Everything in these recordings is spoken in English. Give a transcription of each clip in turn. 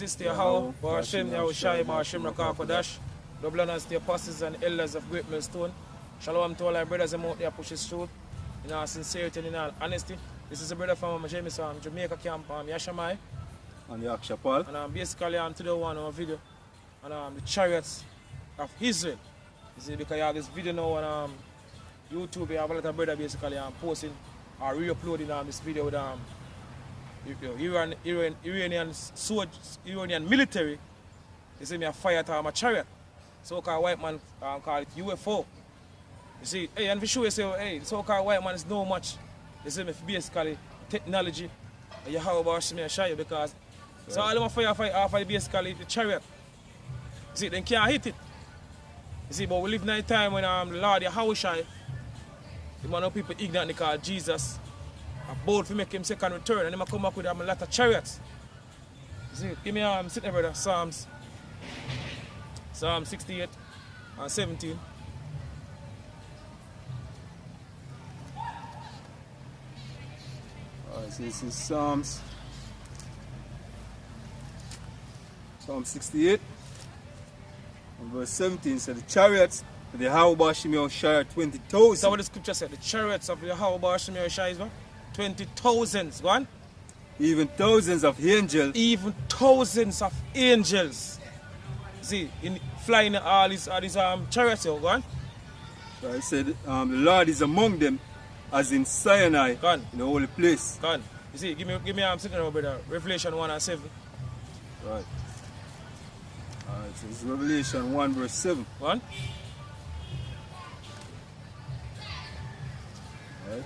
praises to Yahawah, Hashem, Yahawashi, Hashem, Rakafadash, double honors to the apostles and elders of Great Millstone. Shalom to all our brothers and out there pushes through in our sincerity and in our honesty. This is a brother from Jamaica camp, Yashamai. And Yakshapal. And basically today one on video on the chariots of Israel. You see, because you have this video now on YouTube, you have a lot of brother basically posting or re-uploading this video with Iranian Iranian military. You see me a fire at my chariot. So-called white man call it UFO. You see, hey, and for sure you say, hey, the so-called white man is no much. You see me basically technology. Yahawashi show you because so all of my fire off of basically the chariot. You see, they can't hit it. You see, but we live in a time when the Lord Yahawashi, the man of people ignorantly call Jesus, about to make him second return, and he come back with a lot of chariots. You see, give me sitting there, brother, Psalm 68 and 17. Alright, so this is Psalm 68 and verse 17. So the chariots of the Yahawashi share 20,000. So what the scripture said, the chariots of the Yahawashi share is what? 20,000s, go on. Even thousands of angels. Even thousands of angels. See, flying all these chariots, go on. So I said, the Lord is among them, as in Sinai, in the holy place. Go on. You see, give me sitting over there, Revelation 1 and 7. Right. Alright, so it's Revelation 1 verse 7. 1. Right.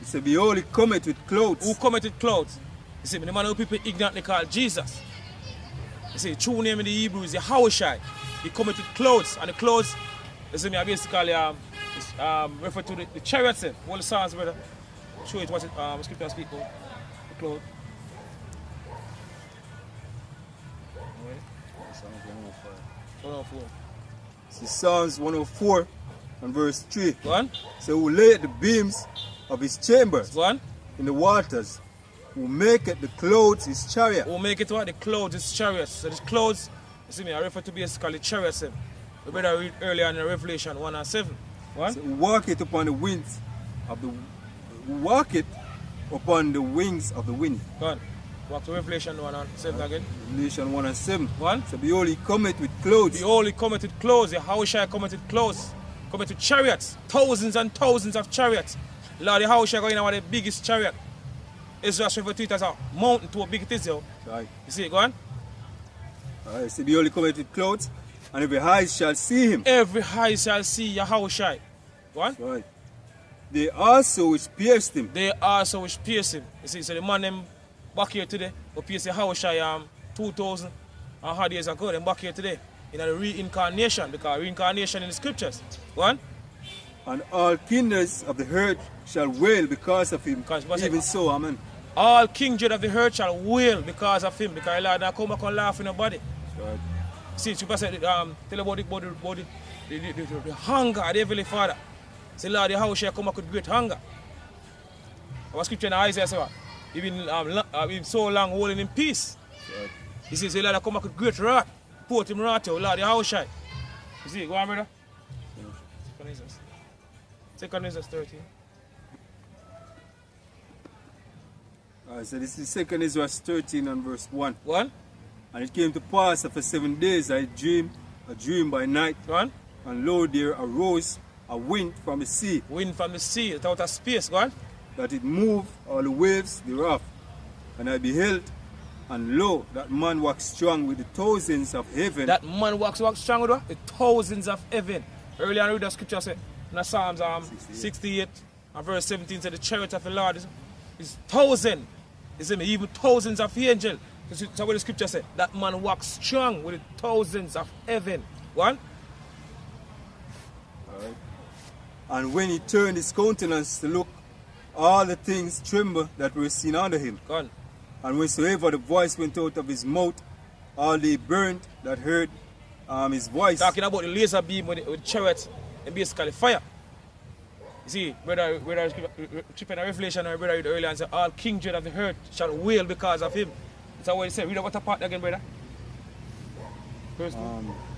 It said, behold, he cometh with clouds. Who cometh with clouds? You see, the man who people ignorantly call Jesus. You see, true name in the Hebrew is Yahawashi. He cometh with clouds, and the clouds, you see, me basically refer to the chariots. All the Psalms, brother. Show it what it scripture speak about. The cloud. This is Psalms 104 and verse 3. Go on. So who lay the beams of his chambers Go on. in the waters, who maketh the clouds his chariot. Who make it what? The clouds his chariots. So the clouds, you see me, I refer to basically chariots. We better read earlier in Revelation 1 and 7. What? So who walketh upon the winds of the wind. Go on. Walk to Revelation 1 and 7 again. Revelation 1 and 7. 1. So behold, he cometh with clouds. Behold, he cometh with clouds. Yahawashi cometh with clouds. Cometh with chariots. Thousands and thousands of chariots. Lord Yahawashi going on with the biggest chariot. Israel refer to it as a mountain to a big it is. Right. You see it, go on. Alright, so behold, he cometh with clouds, and every eye shall see him. Every eye shall see Yahawashi. Go on. Right. They also which pierced him. They also which pierced him. You see, so the man them back here today, who pierced Yahawashi 2,000 and hard years ago, them back here today in a reincarnation, because reincarnation in the scriptures. Go on. And all kindreds of the earth shall wail because of him. Even so, amen. All kindred of the earth shall wail because of him, because Lord now come back and laugh in nobody. Right. See, Scripture said, tell about the hunger of the Heavenly Father. Say, Lord, Yahawashi come back with great hunger. Our scripture in Isaiah says, even so long holding in peace. Right. He says, Lord, come back with great wrath. Put him wrath, Lord Yahawashi. You see, go on, brother. Second Ezra 13. Alright, so this is 2 Ezra 13 and verse 1. 1. And it came to pass after 7 days I dreamed a dream by night. 1. And lo, there arose a wind from the sea. Wind from the sea, without a space, go on. That it moved all the waves thereof. And I beheld, and lo, that man walked strong with the thousands of heaven. That man walks strong with what? The thousands of heaven. Earlier I read the scripture said, in Psalms 68 and verse 17 said, the chariot of the Lord is thousand. You see me, even thousands of angels. That's what the scripture said. That man walks strong with the thousands of heaven. One. Alright. And when he turned his countenance to look, all the things trembled that were seen under him. Gone. And whensoever the voice went out of his mouth, all they burned that heard his voice. Talking about the laser beam with the chariot and basically fire. You see, brother tripping a revelation, brother earlier and said, all kindred of the earth shall wail because of him. That's what he said. Read about the part again, brother. Verse 2.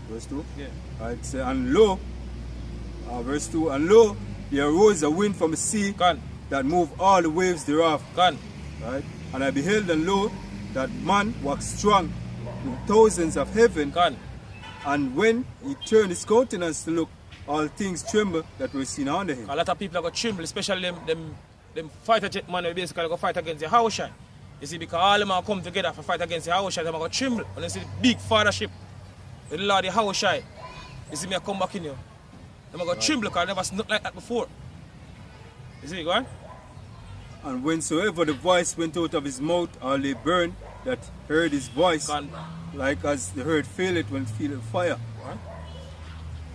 Verse 2. Yeah. Right, say, and lo, verse 2, and lo, there arose a wind from the sea Gone. that moved all the waves thereof. Gone. Right? And I beheld, and lo, that man waxed strong in thousands of heaven. Gone. And when he turned his countenance to look, all things trembled that were seen under him. A lot of people are going to tremble, especially them fighter jet man who basically going to fight against Yahawashi. You see, because all of them are come together for fight against Yahawashi, they are going to tremble. When you see the big fathership with the Lord Yahawashi, you see me come back in here. They are going to tremble because I never seen nothing like that before. You see, go on. And whensoever the voice went out of his mouth, all they burned that heard his voice, Gone. like as the herd faileth when it feeleth fire. Gone.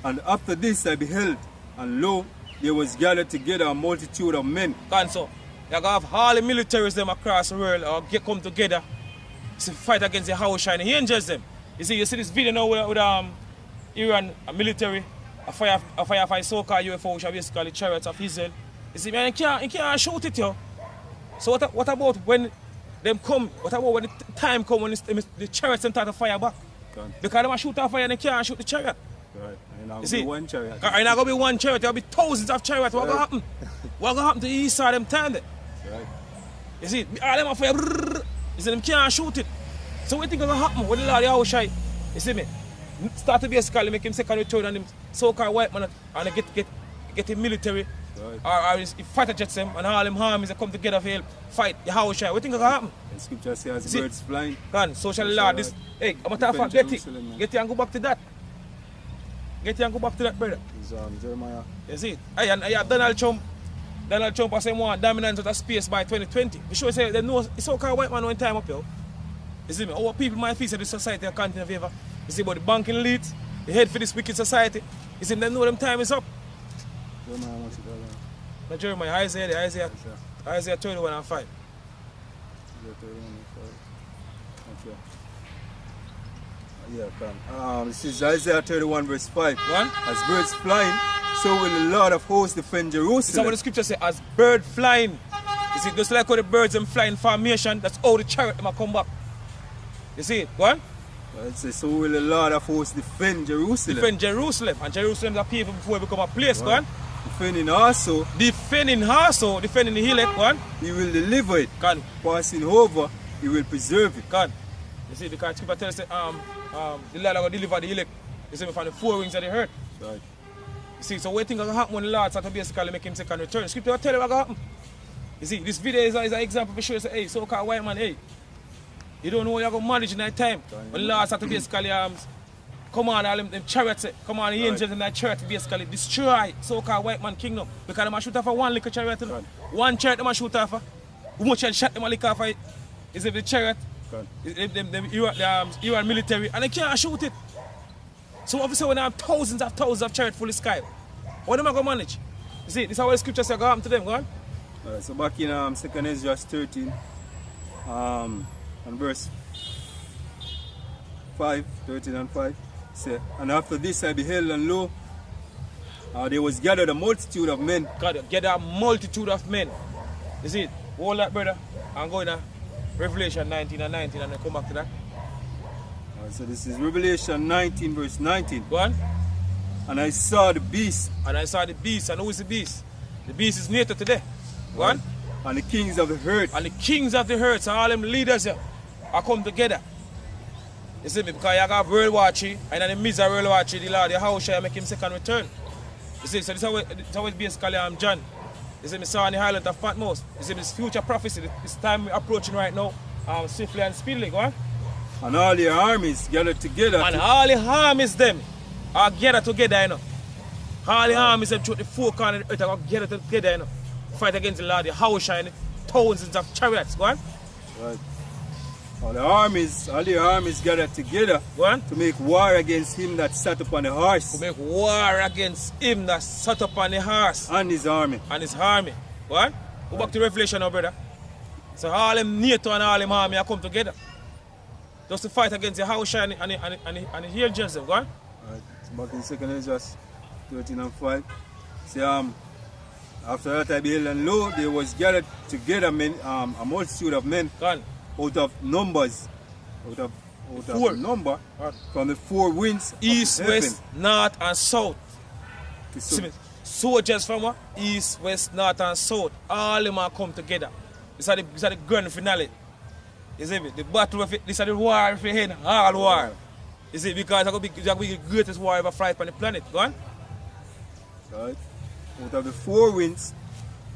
And after this I beheld, and lo, there was gathered together a multitude of men. Gone, so you're going to have all the militaries them across the world or come together to fight against the Yahawashi and the angels them. You see this video now with Iran military, a firefight so-called UFO, which are basically chariots of Israel. You see, man, you can't shoot it, yo. So what about when them come, what about when the time come when the chariots start to fire back? Gone. Because they shoot off fire and they can't shoot the chariot. Right. And You see, one chariot. it's not going to be one chariot, there will be thousands of chariots. What going to happen? What going to happen to the east side of them time there? Right. You see, all them are fire, brrr, you see, them can't shoot it. So what do you think is going to happen when the Lord Yahawashi, you see me, start to basically make him second return and him so-called white man and they get him military, Right. or his fighter jets them and all them armies that come together for help fight Yahawashi. What do you think is going to happen? And scripture says See, birds flying. Man, social law, this, hey, I'm going to get it. Get it and go back to that. Get it and go back to that, brother. It's Jeremiah. You see it? Hey, and you have Donald Trump. Donald Trump has said more dominance of the space by 2020. We sure say they know it's so-called white man one time up here. You see me? Our people might feel that this society are continue favor. You see about the banking elites, the head for this wicked society. You see, they know them time is up. Jeremiah, what's it called? Now Jeremiah, Isaiah 31 and 5. Yeah, come. This is Isaiah 31 verse 5. One. As birds flying, so will the Lord of hosts defend This is Jerusalem. what the scripture says, as bird flying. You see, just like how the birds them fly in formation, that's how the chariot them come back. You see it? Go on. It says, so will the Lord of hosts defend Jerusalem. Defend Jerusalem. And Jerusalem is a people before it become a place. Go on. Defending also, Defending the hill. Go on. he will deliver it. Go on. Passing over, he will preserve it. Go on. You see, because scripture tells us the Lord will deliver the elect. You see, from the four wings of the earth. Right. You see, so what do you think is going to happen when the Lord start to basically make him second return? Scripture will tell you what's going to happen. You see, this video is an example for sure. Say, hey, so-called white man, hey, you don't know how you're going to manage in that time. When the Lord start to basically come on, all them chariots, come on, the angels in that chariot to basically destroy so-called white man kingdom. Because they might shoot off for one little chariot. One chariot they might shoot off for. How much they shot them a lick off for it? Is it the chariot? The Iran military, and they can't shoot it. So obviously when they have thousands of chariots full of sky, what am I going to manage? You see, this is how the scripture says go happen to them, go on. Alright, so back in 2nd Ezra 13, and verse 5, 13 and 5, say, and after this I beheld, and lo, there was gathered a multitude of men. God, gather a multitude of men. You see it? Hold that, brother. I'm going to Revelation 19 and 19 and then come back to that. Alright, so this is Revelation 19 verse 19. Go on. And I saw the beast. And I saw the beast. And who is the beast? The beast is nature today. Go on. And the kings of the earth. And the kings of the earth, so all them leaders here, are come together. You see me? Because you have World War III, and in the midst of World War III, the Lord Yahawashi make him second return. You see, so this is how it basically John. You see me saw on the island of Patmos. You see this future prophecy, this time we're approaching right now, swiftly and speedily, go on. And all the armies gathered together. And all the armies them are gathered together, you know. All the armies them through the four corners of the earth are gathered together, you know. Fight against the Lord Yahawashi and thousands of chariots, go on. Right. All the armies gathered together Go on. to make war against him that sat upon the horse. To make war against him that sat up on the horse And his army. and his army. Go on. Go back to Revelation now, brother. So all them NATO and all them army are come together. Just to fight against the Yahawashi and the angels. Go on. Right. So back in 2nd Ezra 13 and 5. See, after that I beheld, and lo, there was gathered together men, a multitude of men Go on. out of numbers, out out Four. of the number Right. from the four winds East, of heaven west, north, and south. to See sub- me? Soldiers from what? East, west, north, and south. All of them are come together. This is the grand finale. You see me? The battle of it, this is the war of the head, all war. You see, because it's going to be the greatest war ever fight on the planet. Go on. right? Out of the four winds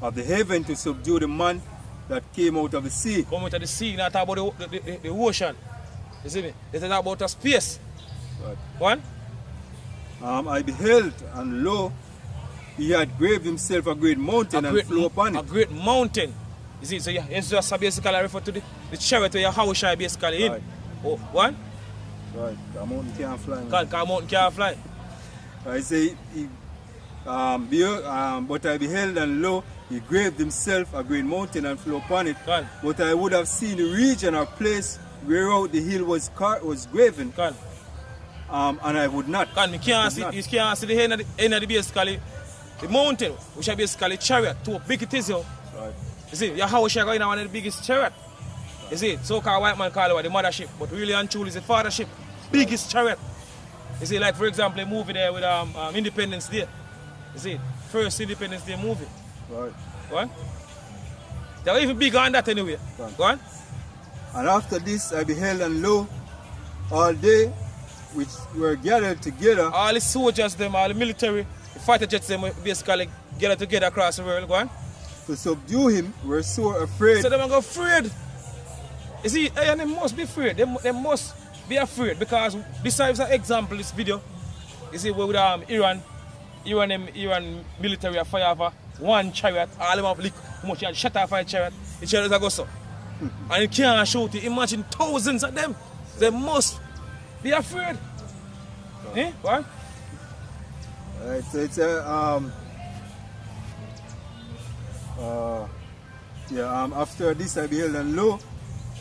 of the heaven to subdue the man that came out of the sea. Come out of the sea, not talk about the ocean. You see me? They talk about the space. Right. One. I beheld, and lo, he had graved himself a great mountain and flew upon A it. great mountain. You see, so yeah, it's just basically refer to the chariot where Yahawashi basically in. Right. Oh, one. Right, the mountain can't fly. man. Because mountain can't fly. I say, but I beheld, and lo, he graved himself a great mountain and flew upon it. Can. But I would have seen the region or place whereout the hill was graven, Can. and I would not. Can. You can't see the end of the basically the mountain, which is basically chariot. Too big it is, yo. Right. You see, Yahawashi going on one of the biggest chariot. You see, so-called white man call it the mothership, but really and truly it's the fathership. Biggest chariot. You see, like for example, a movie there with Independence Day. You see, first Independence Day movie. Right. Go on. They were even bigger than that anyway. Go on. And after this I beheld, and lo, all they which were gathered together All the soldiers, them, all the military, the fighter jets, them basically gather together across the world. Go on. to subdue him were sore afraid. So they are afraid. You see, and they must be afraid. They must be afraid because besides an example, this video, you see, with Iran military fire over one chariot, all of them have leak, how much you had shut off a chariot, the chariot go so. And you can't shoot it. Imagine thousands of them. They must be afraid. Eh? What? Right, so it's after this I beheld, and lo,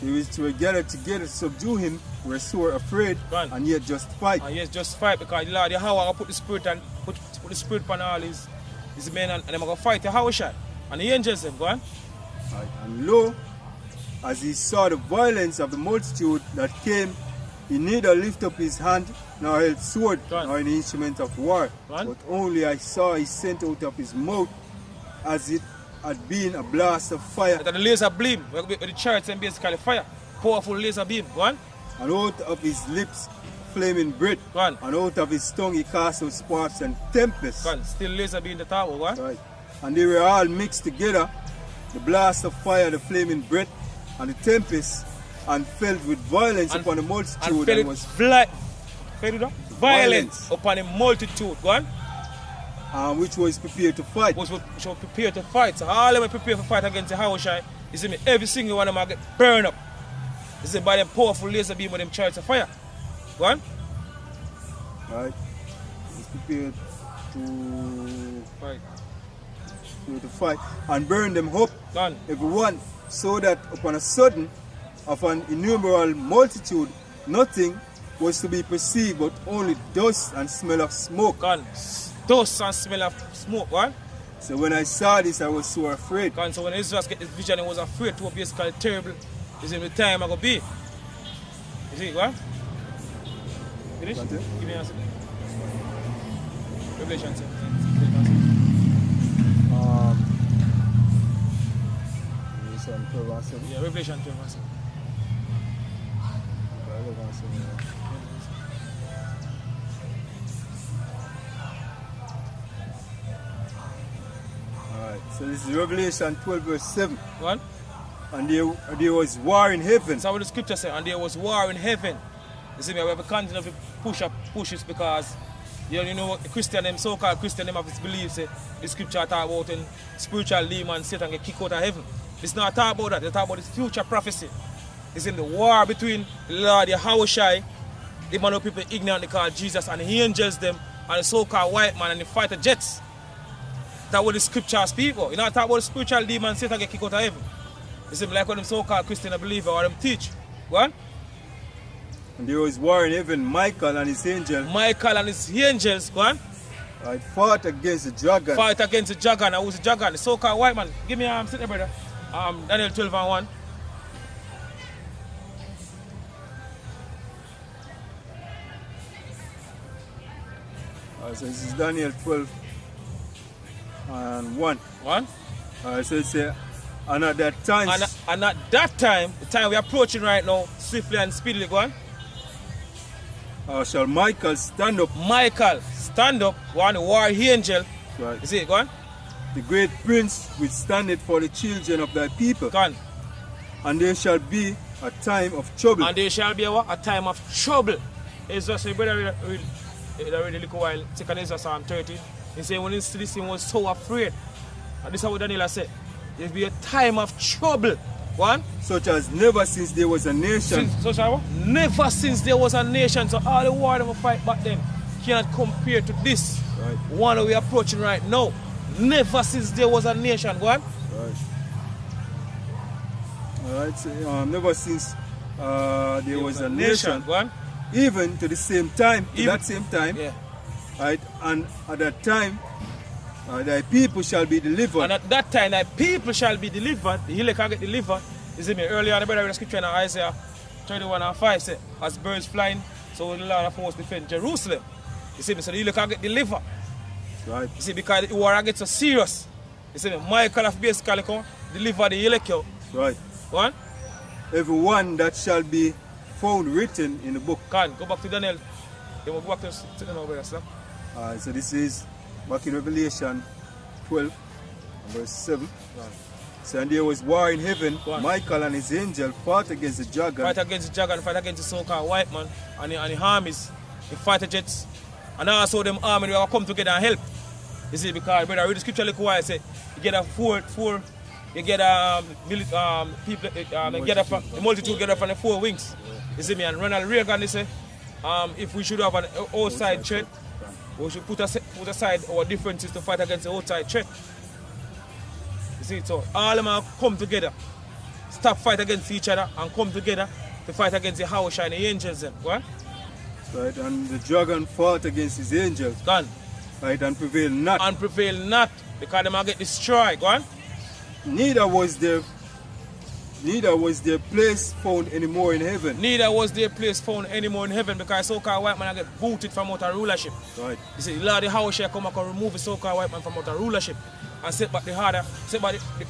they which were gathered together to subdue him were sore afraid, Right. and yet justified. And yes, just fight because the Lord Yahawah put the spirit and put the spirit upon all his men and they're going to fight Yahawashi. And the angels them, go on. Right. And lo, as he saw the violence of the multitude that came, he neither lift up his hand nor held sword Right. nor any instrument of war, Right. but only I saw he sent out of his mouth as it had been a blast of fire, That the laser beam, where the chariots and basically fire. Powerful laser beam, go on. and out of his lips flaming breath, Go on. and out of his tongue he cast out sparks and tempests. Go on. Still laser beam the tower, go on. Right. And they were all mixed together, the blast of fire, the flaming breath, and the tempest, and fell with violence And- upon the And multitude, fell and it was violence upon a multitude, go on. which was prepared to fight. Was prepared to fight. So all of them prepare to fight against the Yahawashi. You see me, every single one of them get burned up. You see, by them powerful laser beam with them chariots of fire. Go on. Right. Was prepared Right. to fight and burn them up, Go on. everyone, so that upon a sudden of an innumerable multitude nothing was to be perceived but only dust and smell of smoke. Go on. Dust and smell of smoke, go on. So when I saw this I was so afraid. Go on. So when Israel get this vision, he was afraid to basically terrible. You see the time I go be. You see, go on. Finish? That's it. Give me a second. Revelation 17. Yeah, Revelation 12. Alright, so this is Revelation 12 verse 7. Go on. And there was war in heaven. That's what the scripture says. And there was war in heaven. You see me, we have a continue to push it because you know what the Christian them, so-called Christian them have this belief say the scripture talk about when spiritual demons Satan get kicked out of heaven. It's not talk about that, they talk about this future prophecy. It's in the war between the Lord Yahawashi, the man of people ignorant they call Jesus, and the angels them and the so-called white man and the fighter jets. That's what the scripture speak about. You know talk about the spiritual demons Satan get kicked out of heaven. You see, like what them so-called Christian believe or them teach. Go on. And there was war in heaven. Michael and his angel Michael and his angels, go on. fought against the dragon. Fight against the dragon. And who's the dragon? The so-called white man. Give me sit there, brother. Daniel 12 and 1. So this is Daniel 12 and 1. 1. So it says, and at that time, And at that time, the time we're approaching right now, swiftly and speedily, go on. shall Michael stand up, Michael, stand up, go on, the war angel. right, You see it, go on. the great prince which standeth for the children of thy people. Go on. And there shall be a time of trouble. And there shall be a time of trouble. It's just a brother read a little while, second is Psalm 13. He said when he see this, he was so afraid. And this is what Daniel said. There'll be a time of trouble. One. Such as never since there was a nation. Never since there was a nation. So all the war that we fight back then cannot compare to this. Right. One that we're approaching right now. Never since there was a nation. One. Right. Alright, so, never since there was a nation. One. Even to the same time, that same time, yeah. right, and at that time, thy people shall be delivered. And at that time, thy people shall be delivered. The hill can get delivered. You see me earlier, the brother read the scripture in Isaiah 31 and 5 say, as birds flying, so will the Lord of hosts defend Jerusalem. You see me, so the hill can get delivered. Right. You see, because the war gets so serious. You see me, Michael have basically come deliver the hill. Right. One. Everyone that shall be found written in the book. Go back to Daniel. Then we'll go back to So this is back in Revelation 12, verse 7. Right. So and there was war in heaven. Michael and his angel fought against the dragon. Fight against the dragon, fight against the so-called white man and the armies, the fighter jets. And also them army will come together and help. You see, because brother, I read the scripture like why I say you get a four you get people the multitude get up from the 4 wings. You see me, and Ronald Reagan they say if we should have an outside threat, we should put aside our differences to fight against the outside threat. You see, so all of them come together, stop fight against each other and come together to fight against the Yahawashi and the angels then. What? Right, and the dragon fought against his angels. Gone. Right, and prevailed not. And prevailed not, because they might get destroyed. Go on. Neither was their place found anymore in heaven. Neither was their place found anymore in heaven, because so-called white man get booted from out of rulership. Right. You see, the Lord Yahawashi come and remove the so-called white man from out of rulership and set back the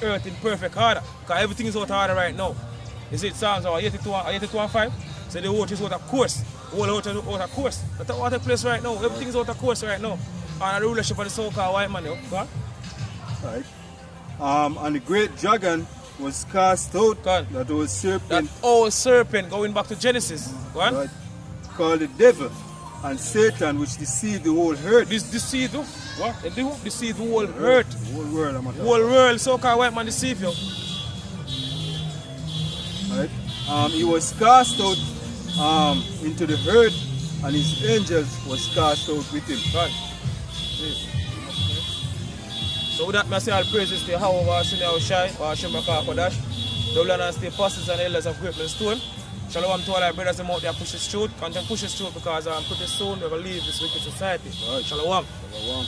earth in perfect order. Because everything is out of order right now. You see, it Psalms 82 and 5. So the world is out of course. The whole out of course. That's out of place right now. Everything is out of course right now. And the rulership of the so-called white man. Go on. Right. And the great dragon was cast out. That old serpent. That old serpent, going back to Genesis. Go on. Right. Called the devil and Satan, which deceived the whole earth. This deceived you? What? They do? Deceive the whole earth. The whole world. The whole world, so-called white man deceive you. Right. He was cast out into the earth, and his angels was cast out with him. Right. Yes. So with that, I say all praises to Yahawah, Yahawashi, Kodash, the Lord and State pastors and elders of Great Stone. Shalom to all our brothers and out there push the truth, content push the truth, because pretty soon we're going to leave this wicked society. Right. Shalom. Shalom.